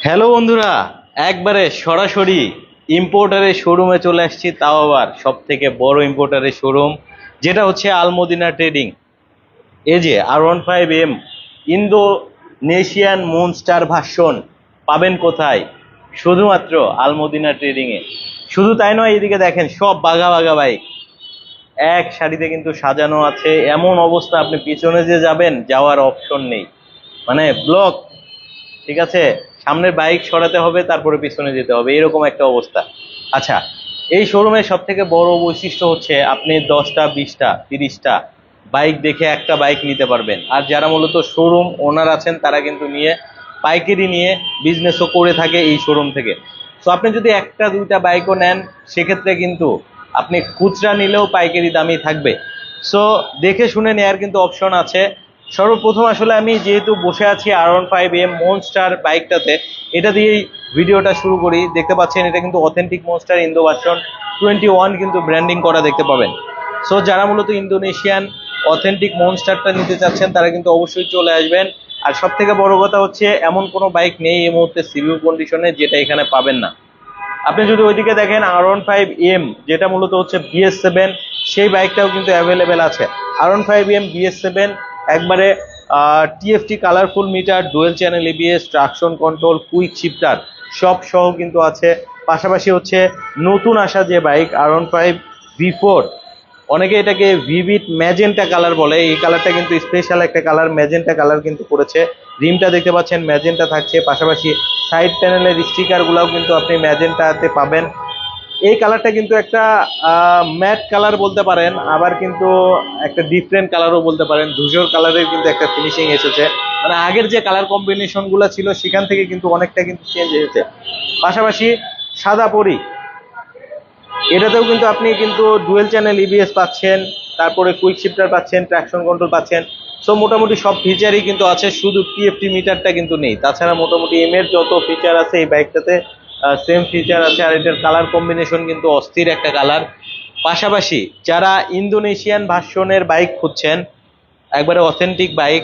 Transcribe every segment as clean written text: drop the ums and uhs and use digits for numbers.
Hello বন্ধুরা, একবারে সরাসরি ইম্পোর্টারের শোরুমে চলে আসছি, তাও আবার সব থেকে বড় ইম্পোর্টারের শোরুম, যেটা হচ্ছে আলমদিনা ট্রেডিং। এই যে R15M ইন্দোনেশিয়ান মুনস্টার ভার্সন পাবেন কোথায়? শুধুমাত্র আলমদিনা ট্রেডিং এ। শুধু তাই নয়, এদিকে দেখেন সব বাঘা বাঘা বাইক এক সারিতে কিন্তু সাজানো আছে। এমন অবস্থা, আপনি পিছনে যে যাবেন, যাওয়ার অপশন নেই, মানে ব্লক। ঠিক আছে, সামনের বাইক সরাতে হবে, তারপরে পিছনে যেতে হবে, এরকম একটা অবস্থা। আচ্ছা, এই শোরুমের সব থেকে বড় বৈশিষ্ট্য হচ্ছে আপনি 10টা 20টা 30টা বাইক দেখে একটা বাইক নিতে পারবেন। আর যারা মূলত শোরুম ওনার আছেন, তারা কিন্তু নিয়ে পাইকারি নিয়ে বিজনেসও করে থাকে এই শোরুম থেকে। তো আপনি যদি একটা দুইটা বাইকও নেন, সেক্ষেত্রে কিন্তু আপনি খুচরা নিলেও পাইকারি দামই থাকবে। সো দেখে শুনে নেয়ার কিন্তু অপশন আছে। সর্বপ্রথম আসলে আমি যেহেতু বসে আছি R15M মনস্টার বাইকটাতে, এটা দিয়েই ভিডিওটা শুরু করি। দেখতে পাচ্ছেন এটা কিন্তু অথেন্টিক মনস্টার ইন্দো ভার্সন 21 কিন্তু ব্র্যান্ডিং করা দেখতে পাবেন। সো যারা মূলত ইন্দোনেশিয়ান অথেন্টিক মনস্টারটা নিতে চাচ্ছেন, তারা কিন্তু অবশ্যই চলে আসবেন। আর সব থেকে বড় কথা হচ্ছে, এমন কোনো বাইক নেই এই মুহূর্তে সিভিউ কন্ডিশনে যেটা এখানে পাবেন না। আপনি যদি ওইদিকে দেখেন R15M, যেটা মূলত হচ্ছে BS7, সেই বাইকটাও কিন্তু অ্যাভেলেবেল আছে। R15M BS7 একবারে TFT colourful meter, dual channel ABS, traction control, quick shifter সব সহ কিন্তু আছে। পাশাপাশি হচ্ছে নতুন আসা যে বাইক R15 V4, অনেকে এটাকে ভিভিড ম্যাজেন্টা কালার বলে। এই কালারটা কিন্তু স্পেশাল একটা কালার, ম্যাজেন্টা কালার কিন্তু করেছে। রিমটা দেখতে পাচ্ছেন ম্যাজেন্টা থাকছে, পাশাপাশি সাইড প্যানেলের স্টিকার গুলাও কিন্তু আপনি ম্যাজেন্টাতে পাবেন। এই কালারটা কিন্তু একটা ম্যাট কালার বলতে পারেন, আবার কিন্তু একটা ডিফারেন্ট কালারও বলতে পারেন। ধূসর কালারের কিন্তু একটা ফিনিশিং এসেছে, মানে আগের যে কালার কম্বিনেশন গুলো ছিল সেখান থেকে কিন্তু অনেকটা কিন্তু চেঞ্জ এসেছে। পাশাপাশি সাদা পরি, এটাতেও কিন্তু আপনি কিন্তু ডুয়েল চ্যানেল EBS পাচ্ছেন, তারপরে কুইক শিফটার পাচ্ছেন, ট্র্যাকশন কন্ট্রোল পাচ্ছেন। সো মোটামুটি সব ফিচারই কিন্তু আছে, শুধু TFT মিটারটা কিন্তু নেই। তাছাড়া মোটামুটি এম এর যত ফিচার আছে এই বাইকটাতে সেম ফিচার আছে। আর এটার কালার কম্বিনেশন কিন্তু অস্থির একটা কালার। পাশাপাশি যারা ইন্দোনেশিয়ান ভার্সনের বাইক খুঁজছেন, একবারে authentic bike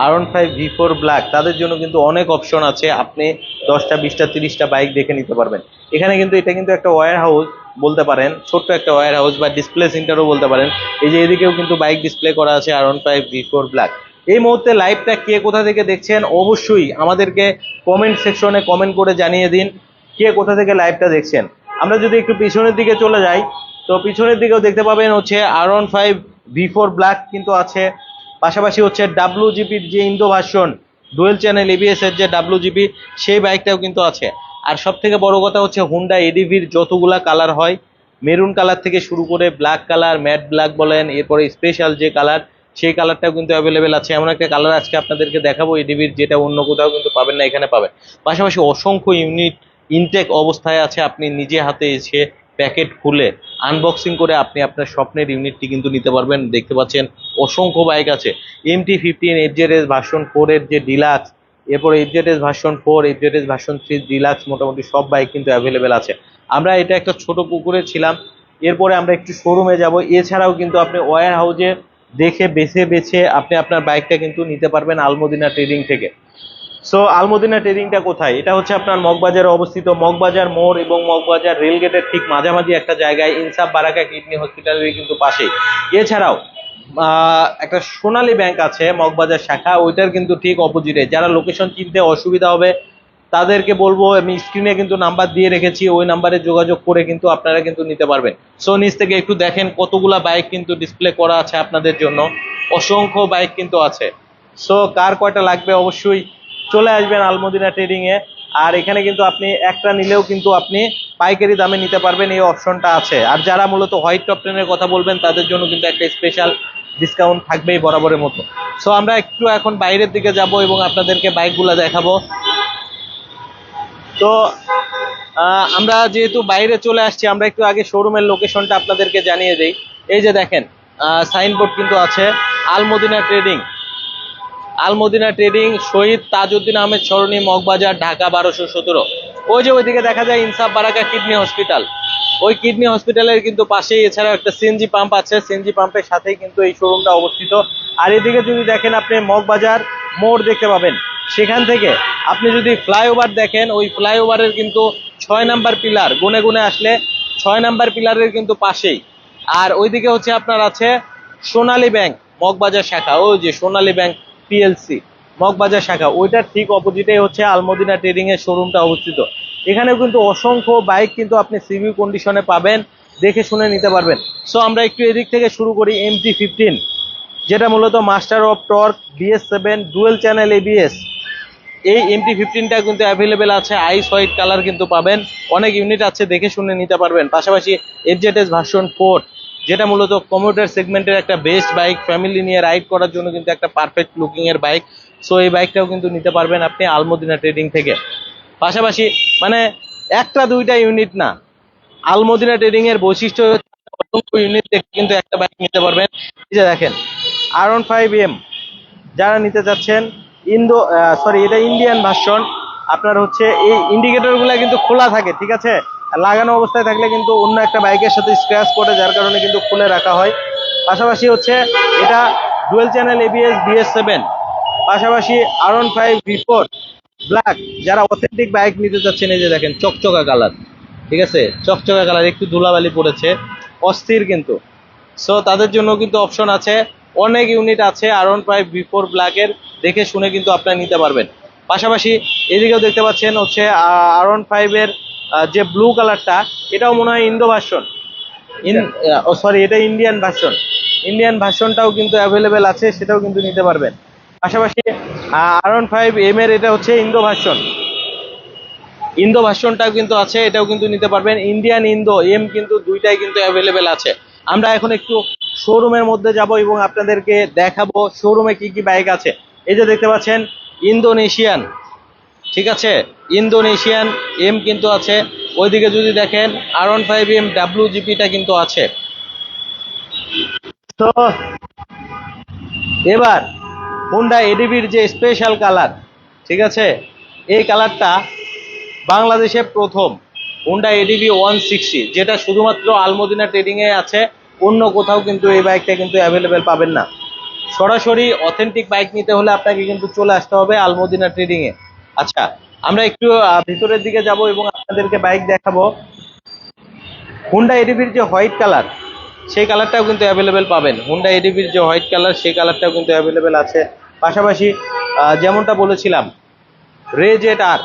R15 V4 black, তাদের জন্য কিন্তু অনেক অপশন আছে। আপনি 10টা 20টা 30টা বাইক দেখে নিতে পারবেন এখানে। কিন্তু এটা কিন্তু একটা ওয়্যার হাউস বলতে পারেন, ছোট্ট একটা ওয়্যার হাউস বা ডিসপ্লে সেন্টারও বলতে পারেন। এই যে এদিকেও কিন্তু বাইক ডিসপ্লে করা আছে R15 V4 ব্ল্যাক। এই মুহূর্তে লাইভটা কে কোথা থেকে দেখছেন, অবশ্যই আমাদেরকে কমেন্ট সেকশনে কমেন্ট করে জানিয়ে দিন কে কোথা থেকে লাইভটা দেখছেন। আমরা যদি একটু পিছনের দিকে চলে যাই, তো পিছনের দিকেও দেখতে পাবেন হচ্ছে R15 V4 ব্ল্যাক কিন্তু আছে। পাশাপাশি হচ্ছে WGPর যে Indo version, dual channel ABS এর যে WGP, সেই বাইকটাও কিন্তু আছে। আর সব থেকে বড় কথা হচ্ছে হুন্ডা ADVর যতগুলা কালার হয়, মেরুন কালার থেকে শুরু করে ব্ল্যাক কালার, ম্যাট ব্ল্যাক বলেন, এরপরে স্পেশাল যে কালার, সেই কালারটাও কিন্তু অ্যাভেলেবেল আছে। এমন একটা কালার আজকে আপনাদেরকে দেখাবো ADVর, যেটা অন্য কোথাও কিন্তু পাবেন না, এখানে পাবেন। পাশাপাশি অসংখ্য ইউনিট ইনটেক অবস্থায় আছে, আপনি নিজে হাতে এসে প্যাকেট খুলে আনবক্সিং করে আপনি আপনার স্বপ্নের ইউনিটটি কিন্তু নিতে পারবেন। দেখতে পাচ্ছেন অসংখ্য বাইক আছে। MT-15 FZS ভার্সন 4 এর যে ডিলাক্স, এরপর FZS version 4, FZS version 3 deluxe, মোটামুটি সব বাইক কিন্তু অ্যাভেলেবেল আছে। আমরা এটা একটা ছোট পুকুরে ছিলাম, এরপরে আমরা একটু শোরুমে যাব। এছাড়াও কিন্তু আপনি ওয়্যার হাউসে দেখে বেছে বেছে আপনি আপনার বাইকটা কিন্তু নিতে পারবেন আলমদিনা ট্রেডিং থেকে। সো আলমদিনা ট্রেডিংটা কোথায়? এটা হচ্ছে আপনার মগবাজারে অবস্থিত। মগবাজার মোড় এবং মগবাজার রেলগেটের ঠিক মাঝামাঝি একটা জায়গায়, ইনসাফ বারাকা কিডনি হসপিটালের কিন্তু পাশেই। এছাড়াও একটা সোনালী ব্যাংক আছে মগবাজার শাখা, ওইটার কিন্তু ঠিক অপোজিটে। যারা লোকেশন চিনতে অসুবিধা হবে তাদেরকে বলবো, আমি স্ক্রিনে কিন্তু নাম্বার দিয়ে রেখেছি, ওই নাম্বারে যোগাযোগ করে কিন্তু আপনারা কিন্তু নিতে পারবেন। সো নিচ থেকে একটু দেখেন কতগুলা বাইক কিন্তু ডিসপ্লে করা আছে আপনাদের জন্য, অসংখ্য বাইক কিন্তু আছে। সো কার কয়টা লাগবে অবশ্যই চলে আসবেন আলমদিনা ট্রেডিং এ। আর এখানে কিন্তু আপনি একটা নিলেও কিন্তু আপনি পাইকারি দামে নিতে পারবেন, এই অপশনটা আছে। আর যারা মূলত হোয়াইট টপ টেনের কথা বলবেন, তাদের জন্য কিন্তু একটা স্পেশাল ডিসকাউন্ট থাকবেই বরাবরের মতো। সো আমরা একটু এখন বাইরের দিকে যাব এবং আপনাদেরকে বাইকগুলো দেখাবো। তো আমরা যেহেতু বাইরে চলে আসছি, আমরা একটু আগে শোরুমের লোকেশনটা আপনাদেরকে জানিয়ে দেই। এই যে দেখেন সাইনবোর্ড কিন্তু আছে আলমদিনা ট্রেডিং। আলমদিনা ট্রেডিং, শহীদ তাজউদ্দিন আহমেদ সরণি, মগবাজার, ঢাকা 1217। ওই যে ওইদিকে দেখা যায় ইনসাফ বারাকা কিডনি হসপিটাল, ওই কিডনি হসপিটালের কিন্তু পাশেই এছাড়াও একটা সিএনজি পাম্প আছে, সিএনজি পাম্পের সাথেই কিন্তু এই শোরুমটা অবস্থিত। আর এদিকে যদি দেখেন আপনি মগবাজার মোড় দেখতে পাবেন, সেখান থেকে আপনি যদি ফ্লাইওভার দেখেন, ওই ফ্লাইওভারের কিন্তু 6 নাম্বার পিলার গুনে গুনে আসলে 6 নাম্বার পিলারের কিন্তু পাশেই। আর ওইদিকে হচ্ছে আপনার আছে সোনালী ব্যাংক মগবাজার শাখা, ওই যে সোনালী ব্যাংক পিএলসি মগবাজার শাখা, ওইটার ঠিক অপোজিটে হচ্ছে আলমদিনা ট্রেডিং এর শোরুমটা অবস্থিত। এখানেও কিন্তু অসংখ্য বাইক কিন্তু আপনি সিভিউ কন্ডিশনে পাবেন, দেখে শুনে নিতে পারবেন। সো আমরা একটু এদিক থেকে শুরু করি। MT-15 যেটা মূলত master of torque BS7 dual channel ABS, এই MT-15টা কিন্তু অ্যাভেলেবেল আছে, আইস হোয়াইট কালার কিন্তু পাবেন। অনেক ইউনিট আছে, দেখে শুনে নিতে পারবেন। পাশাপাশি FZS ভার্সন 4 যেটা মূলত কমিউটার সেগমেন্টের একটা বেস্ট বাইক, ফ্যামিলি নিয়ে রাইড করার জন্য কিন্তু একটা পারফেক্ট লুকিং এর বাইক। সো এই বাইকটাও কিন্তু নিতে পারবেন আপনি আলমদিনা ট্রেডিং থেকে। পাশাপাশি মানে একটা দুইটা ইউনিট না, আলমদিনা ট্রেডিং এর বৈশিষ্ট্য হচ্ছে অসংখ্য ইউনিট থেকে কিন্তু একটা বাইক নিতে পারবেন। এই যে দেখেন R15M যারা নিতে চাচ্ছেন, এটা ইন্ডিয়ান ভার্সন। আপনার হচ্ছে এই ইন্ডিকেটর গুলা কিন্তু খোলা থাকে, ঠিক আছে, লাগানো অবস্থায় থাকলে কিন্তু অন্য একটা বাইকের সাথে স্ক্র্যাচ করে, যার কারণে কিন্তু খুলে রাখা হয়। পাশাপাশি হচ্ছে এটা ডুয়েল চ্যানেল ABS BS7, পাশাপাশি R15 V4 ব্ল্যাক। যারা অথেন্টিক বাইক নিতে চাচ্ছেন, এই যে দেখেন চকচকা কালার, ঠিক আছে, চকচকা কালার, একটু ধুলাবালি পড়েছে, অস্থির কিন্তু। সো তাদের জন্য কিন্তু অপশন আছে, অনেক ইউনিট আছে R15 V4 ব্ল্যাকের, দেখে শুনে কিন্তু আপনারা নিতে পারবেন। পাশাপাশি এদিকেও দেখতে পাচ্ছেন হচ্ছে R15 এর যে ব্লু কালারটা, এটাও মনে হয় ইন্দো ভার্সন, এটা ইন্ডিয়ান ভার্সন। ইন্ডিয়ান ভার্সনটাও কিন্তু অ্যাভেলেবেল আছে, সেটাও কিন্তু নিতে পারবেন। পাশাপাশি R15M এর এটা হচ্ছে ইন্দো ভার্সনটাও কিন্তু আছে, এটাও কিন্তু নিতে পারবেন। ইন্ডিয়ান ইন্দো এম কিন্তু দুইটাই কিন্তু অ্যাভেলেবেল আছে। আমরা এখন একটু শোরুমের মধ্যে যাব এবং আপনাদেরকে দেখাবো শোরুমে কি কি বাইক আছে। এই যে দেখতে পাচ্ছেন ইন্দোনেশিয়ান, ঠিক আছে, ইন্দোনেশিয়ান এম কিন্তু আছে। ওইদিকে যদি দেখেন R15M WGP-টা কিন্তু আছে। তো এবার হোন্ডা এডিবির যে স্পেশাল কালার, ঠিক আছে, এই কালারটা বাংলাদেশে প্রথম হোন্ডা এডিবি 160, যেটা শুধুমাত্র আলমদিনা ট্রেডিং এ আছে, অন্য কোথাও কিন্তু এই বাইকটা কিন্তু অ্যাভেলেবেল পাবেন না। সরাসরি অথেন্টিক বাইক নিতে হলে আপনাকে কিন্তু চলে আসতে হবে আলমদিনা ট্রেডিং এ। আচ্ছা, আমরা একটু ভিতরের দিকে যাব এবং আপনাদেরকে বাইক দেখাবো। হোন্ডা এডিবির যে হোয়াইট কালার, সেই কালারটাও কিন্তু অ্যাভেলেবেল পাবেন। হোন্ডা এডিবির যে হোয়াইট কালার, সেই কালারটাও কিন্তু অ্যাভেলেবেল আছে। পাশাপাশি যেমনটা বলেছিলাম, রেজেট আর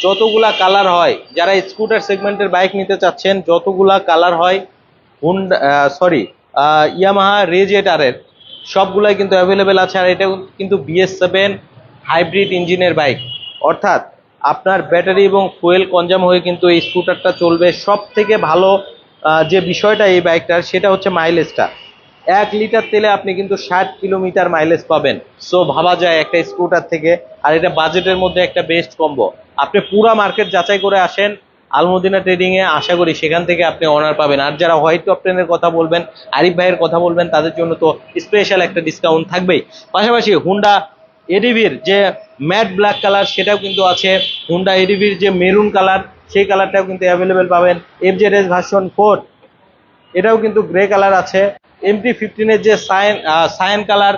যতগুলা কালার হয়, যারা স্কুটার সেগমেন্টের বাইক নিতে চাচ্ছেন, যতগুলা কালার হয় হোন্ডা ইয়ামাহা রেজেটার এর সবগুলাই কিন্তু অ্যাভেলেবেল আছে। আর এটা কিন্তু BS7 হাইব্রিড ইঞ্জিনের বাইক, অর্থাৎ আপনার ব্যাটারি এবং ফুয়েল কনজাম হয়ে কিন্তু এই স্কুটারটা চলবে। সব থেকে ভালো যে বিষয়টা এই বাইকটার, সেটা হচ্ছে মাইলেজটা। 1 লিটার তেলে আপনি কিন্তু 60 কিলোমিটার মাইলেজ পাবেন। সো ভাবা যায় একটা স্কুটার থেকে, আর এটা বাজেটের মধ্যে একটা বেস্ট কম্বো। আপনি পুরা মার্কেট যাচাই করে আসেন আলমদিনা ট্রেডিং এ, আশা করি সেখান থেকে আপনি অনার পাবেন। আর যারা হোয়াইট টপ টেনের কথা বলবেন, আরিফ ভাইয়ের কথা বলবেন, তাদের জন্য তো স্পেশাল একটা ডিসকাউন্ট থাকবেই। পাশাপাশি হুন্ডা এডিভির যে ম্যাট ব্ল্যাক কালার, সেটাও কিন্তু আছে। হুন্ডা এডিভির যে মেরুন কালার, সেই কালারটাও কিন্তু অ্যাভেলেবেল পাবেন। FZS ভার্সন 4 এটাও কিন্তু গ্রে কালার আছে। MT-15 এর যে সায়ান কালার,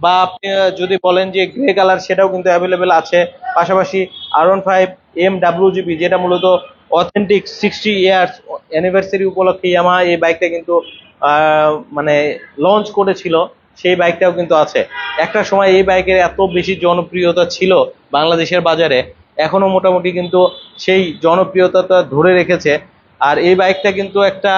বা আপনি যদি বলেন যে গ্রে কালার, সেটাও কিন্তু অ্যাভেলেবেল আছে। পাশাপাশি R15M WGP, যেটা মূলত অথেন্টিক 60 ইয়ার্স অ্যানিভার্সারি উপলক্ষে ইয়ামাহা এই বাইকটা কিন্তু মানে লঞ্চ করেছিল, সেই বাইকটাও কিন্তু আছে। একটা সময় এই বাইকের এত বেশি জনপ্রিয়তা ছিল বাংলাদেশের বাজারে, এখনো মোটামুটি কিন্তু সেই জনপ্রিয়তাটা ধরে রেখেছে। আর এই বাইকটা কিন্তু একটা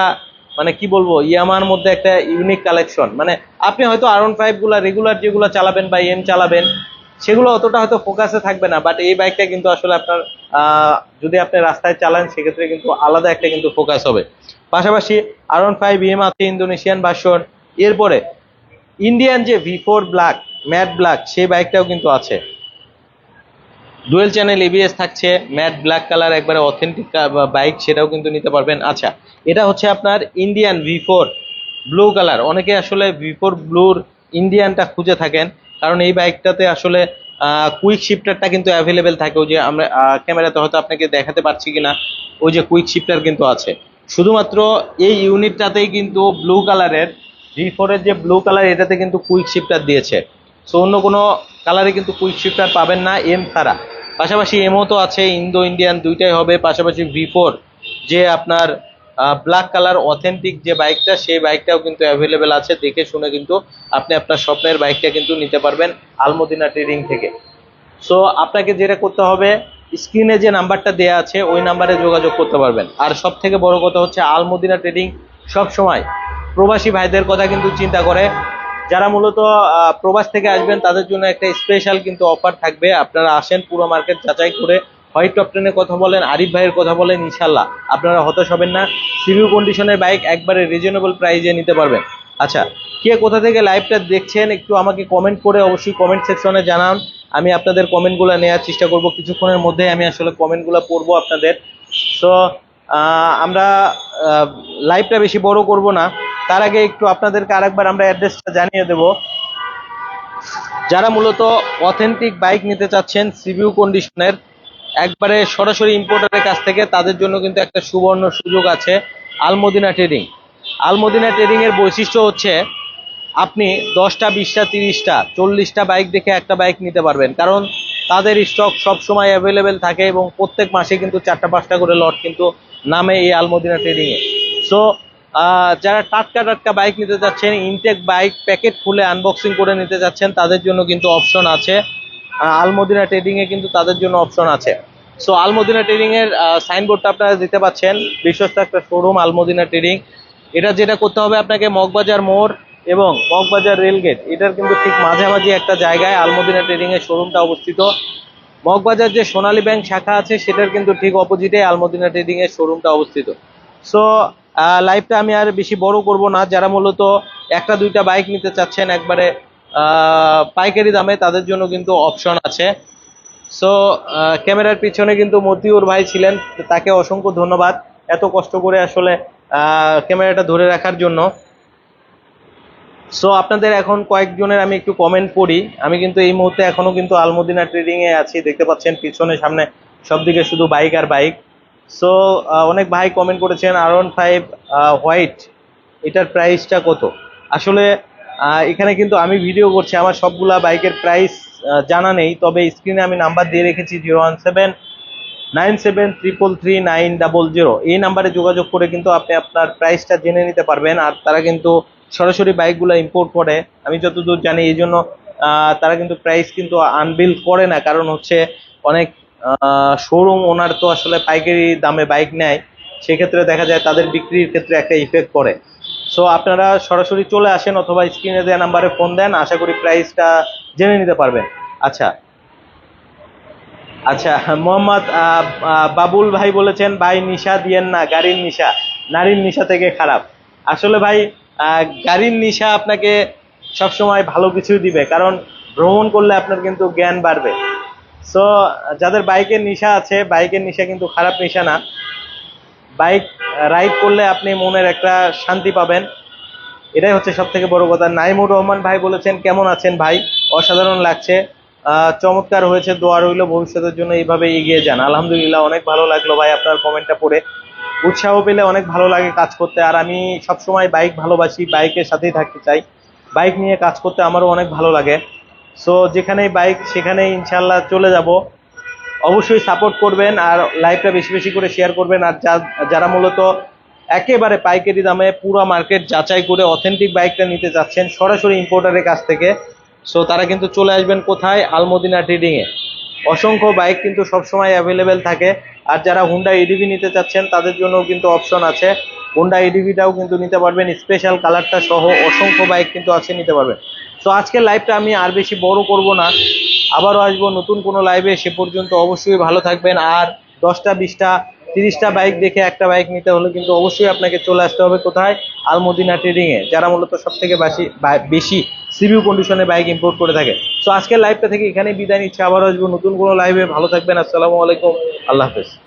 মানে কি বলবো, ইয়ামার মধ্যে একটা ইউনিক কালেকশন। মানে আপনি হয়তো R15 গুলা রেগুলার যেগুলো চালাবেন বা এম চালাবেন, সেগুলো অতটা হয়তো ফোকাসে থাকবে না, বাট এই বাইকটা কিন্তু আসলে আপনার যদি আপনি রাস্তায় চালান, সেক্ষেত্রে কিন্তু আলাদা একটা কিন্তু ফোকাস হবে। পাশাপাশি R15M আছে ইন্দোনেশিয়ান ভার্সন। এরপরে ইন্ডিয়ান যে V4 ব্ল্যাক, ম্যাট ব্ল্যাক, সেই বাইকটাও কিন্তু আছে। ডুয়েল চ্যানেল ABS থাকছে, ম্যাট ব্ল্যাক কালার, একবারে অথেন্টিক বাইক, সেটাও কিন্তু নিতে পারবেন। আচ্ছা, এটা হচ্ছে আপনার ইন্ডিয়ান V4 ব্লু কালার। অনেকে আসলে V4 ব্লুর ইন্ডিয়ানটা খুঁজে থাকেন, কারণ এই বাইকটাতে আসলে কুইক শিফটারটা কিন্তু অ্যাভেলেবেল থাকে। ওই যে আমরা ক্যামেরাতে হয়তো আপনাকে দেখাতে পারছি কিনা, ওই যে কুইক শিফটার কিন্তু আছে। শুধুমাত্র এই ইউনিটটাতেই কিন্তু ব্লু কালারের V4 এর যে ব্লু কালার, এটাতে কিন্তু কুইক শিফটার দিয়েছে। সো অন্য কোনো কালারে কিন্তু কুইক শিফটার পাবেন না এম ছাড়া। পাশাপাশি এমও তো আছে, ইন্দো ইন্ডিয়ান দুইটাই হবে। পাশাপাশি V4 যে আপনার ব্ল্যাক কালার অথেন্টিক যে বাইকটা, সেই বাইকটাও কিন্তু অ্যাভেলেবেল আছে। দেখে শুনে কিন্তু আপনি আপনার স্বপ্নের বাইকটা কিন্তু নিতে পারবেন আলমদিনা ট্রেডিং থেকে। সো আপনাকে যেটা করতে হবে, স্ক্রিনে যে নাম্বারটা দেয়া আছে ওই নাম্বারে যোগাযোগ করতে পারবেন। আর সব থেকে বড় কথা হচ্ছে আলমদিনা ট্রেডিং সব সময় প্রবাসী ভাইদের কথা কিন্তু চিন্তা করে। যারা মূলত প্রবাস থেকে আসবেন তাদের জন্য একটা স্পেশাল কিন্তু অফার থাকবে। আপনারা আসেন, পুরো মার্কেট যাচাই করে হোয়াইট টপ টেনের কথা বলেন, আরিফ ভাইয়ের কথা বলেন, ইনশাল্লাহ আপনারা হতাশ হবেন না। সিভিউ কন্ডিশনের বাইক একবারে রিজনেবল প্রাইসে নিতে পারবেন। আচ্ছা, কে কোথা থেকে লাইভটা দেখছেন একটু আমাকে কমেন্ট করে অবশ্যই কমেন্ট সেকশনে জানান। আমি আপনাদের কমেন্টগুলো নেওয়ার চেষ্টা করব, কিছুক্ষণের মধ্যে আমি আসলে কমেন্টগুলো পড়বো আপনাদের। সো আমরা লাইভটা বেশি বড় করব না, তার আগে একটু আপনাদেরকে আরেকবার আমরা অ্যাড্রেসটা জানিয়ে দেব। যারা মূলত অথেন্টিক বাইক নিতে চাচ্ছেন সিভিউ কন্ডিশনের একবারে সরাসরি ইম্পোর্টারের কাছ থেকে, তাদের জন্য কিন্তু একটা সুবর্ণ সুযোগ আছে আলমদিনা ট্রেডিং। আলমদিনা ট্রেডিং এর বৈশিষ্ট্য হচ্ছে আপনি 10টা 20টা 30টা 40টা বাইক দেখে একটা বাইক নিতে পারবেন, কারণ তাদের স্টক সব সময় অ্যাভেলেবেল থাকে এবং প্রত্যেক মাসে কিন্তু 4টা 5টা করে লট কিন্তু নামে এই আলমদিনা ট্রেডিং এ। সো যারা টাটকা টাটকা বাইক নিতে চাচ্ছেন, ইনটেক বাইক প্যাকেট খুলে আনবক্সিং করে নিতে চাচ্ছেন, তাদের জন্য কিন্তু অপশন আছে আলমদিনা ট্রেডিং এ, কিন্তু তাদের জন্য অপশন আছে। সো আলমদিনা ট্রেডিং এর সাইনবোর্ডটা আপনারা দিতে পাচ্ছেন, বিশ্বস্ত একটা শোরুম আলমদিনা ট্রেডিং। এটা যেটা করতে হবে আপনাকে, মগবাজার মোড় এবং মগবাজার রেলগেট এটার কিন্তু ঠিক মাঝামাঝি একটা জায়গায় আলমদিনা ট্রেডিং এর শোরুমটা অবস্থিত। মগবাজার যে সোনালী ব্যাংক শাখা আছে সেটার কিন্তু ঠিক অপোজিটে আলমদিনা ট্রেডিং এর শোরুমটা অবস্থিত। সো লাইভটা আমি আর বেশি বড় করব না। যারা মূলত একটা দুইটা বাইক নিতে চাচ্ছেন একবারে পাইকারি দামে, তাদের জন্য কিন্তু অপশন আছে। সো ক্যামেরার পিছনে কিন্তু মতিউর ভাই ছিলেন, তাকে অসংখ্য ধন্যবাদ এত কষ্ট করে আসলে ক্যামেরাটা ধরে রাখার জন্য। সো আপনাদের এখন কয়েকজনের আমি একটু কমেন্ট পড়ি। আমি কিন্তু এই মুহূর্তে এখনো কিন্তু আলমদিনা ট্রেডিং এ আছি, দেখতে পাচ্ছেন পিছনে সামনে সব দিকে শুধু বাইক আর বাইক। সো অনেক ভাই কমেন্ট করেছেন R15 হোয়াইট, এটার প্রাইসটা কত। আসলে এখানে কিন্তু আমি ভিডিও করছি, আমার সবগুলা বাইকের প্রাইস জানা নেই, তবে স্ক্রিনে আমি নাম্বার দিয়ে রেখেছি 01797333900। এই নাম্বারে যোগাযোগ করে কিন্তু আপনি আপনার প্রাইসটা জেনে নিতে পারবেন। আর তারা কিন্তু সরাসরি বাইকগুলো ইম্পোর্ট করে আমি যতদূর জানি, এই জন্য তারা কিন্তু প্রাইস কিন্তু আনবিল করে না, কারণ হচ্ছে অনেক শোরুম ওনার তো আসলে পাইকারি দামে বাইক নেয়, সেক্ষেত্রে দেখা যায় তাদের বিক্রির ক্ষেত্রে একটা ইফেক্ট পড়ে। সো আপনারা সরাসরি চলে আসেন অথবা স্ক্রিনে দেওয়া নাম্বারে ফোন দেন, আশা করি প্রাইসটা জেনে নিতে পারবেন। আচ্ছা আচ্ছা, মোহাম্মদ বাবুল ভাই বলেছেন ভাই নিশা দিয়েন না, গাড়ির নিশা নারীর নিশা থেকে খারাপ। আসলে ভাই গাড়ির নিশা আপনাকে সবসময় ভালো কিছু দিবে, কারণ ভ্রমণ করলে আপনার কিন্তু জ্ঞান বাড়বে। সো যাদের বাইকের নেশা আছে, বাইকের নেশা কিন্তু খারাপ নেশা না। বাইক রাইড করলে আপনি মনের একটা শান্তি পাবেন, এটাই হচ্ছে সব থেকে বড় কথা। নাইমুর রহমান ভাই বলেছেন কেমন আছেন ভাই, অসাধারণ লাগছে, চমৎকার হয়েছে, দোয়া রইল ভবিষ্যতের জন্য এইভাবে এগিয়ে যান। আলহামদুলিল্লাহ, অনেক ভালো লাগলো ভাই আপনার কমেন্টটা পড়ে, উৎসাহ পেলে অনেক ভালো লাগে কাজ করতে। আর আমি সবসময় বাইক ভালোবাসি, বাইকের সাথেই থাকতে চাই, বাইক নিয়ে কাজ করতে আমারও অনেক ভালো লাগে। সো যেখানেই বাইক সেখানেই ইনশাল্লাহ চলে যাব। অবশ্যই সাপোর্ট করবেন আর লাইভটা বেশি বেশি করে শেয়ার করবেন। আর যারা মূলত একেবারে পাইকারি দামে পুরো মার্কেট যাচাই করে অথেন্টিক বাইকটা নিতে চাচ্ছেন সরাসরি ইম্পোর্টারের কাছ থেকে, সো তারা কিন্তু চলে আসবেন কোথায়, আলমদিনা ট্রেডিং এ। অসংখ্য বাইক কিন্তু সবসময় অ্যাভেলেবেল থাকে। আর যারা হুন্ডা এডিভি নিতে চাচ্ছেন তাদের জন্য কিন্তু অপশন আছে, হুন্ডা এডিভিটাও কিন্তু নিতে পারবেন, স্পেশাল কালারটা সহ অসংখ্য বাইক কিন্তু আছে, নিতে পারবেন। সো আজকের লাইভটা আমি আর বেশি বড় করব না, আবারও আসবো নতুন কোনো লাইভে। সে পর্যন্ত অবশ্যই ভালো থাকবেন। আর 10টা 20টা 30টা বাইক দেখে একটা বাইক নিতে হলে কিন্তু অবশ্যই আপনাকে চলে আসতে হবে কোথায়, আলমদিনা ট্রেডিং এ, যারা মূলত সব থেকে বেশি সিভিউ কন্ডিশনে বাইক ইম্পোর্ট করে থাকে। সো আজকের লাইভটা থেকে এখানেই বিদায় নিচ্ছে, আবারও আসবো নতুন কোনো লাইভে। ভালো থাকবেন, আসসালামু আলাইকুম, আল্লাহ হাফেজ।